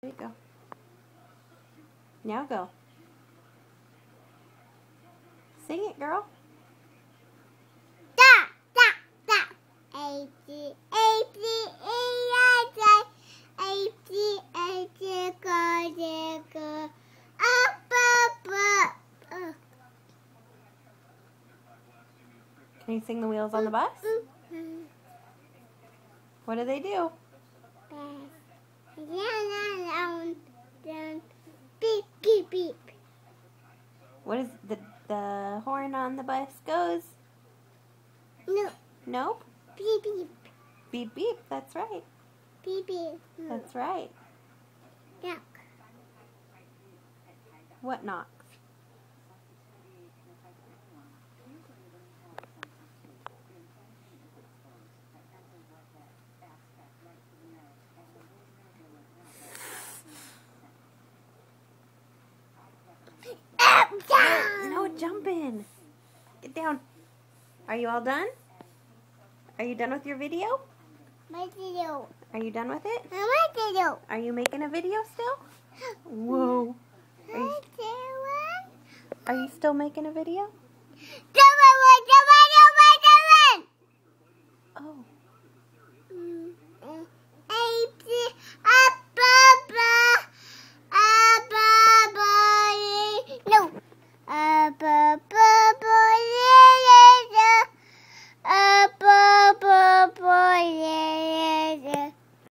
There you go. Now go. Sing it, girl. Da, da, da. A-G, A-G, E-I-J, A-G, A-G, go, G, go. Up, up, up. Can you sing the wheels on the bus? What do they do? Beep, beep, beep. What is the horn on the bus goes? No. Nope. Beep, beep. Beep beep. That's right. Beep, beep. That's right. Knock. What knocks? Up, down. No jumping. Get down. Are you all done? Are you done with your video? My video. Are you done with it? My video. Are you making a video still? Whoa. Are you still making a video? Oh.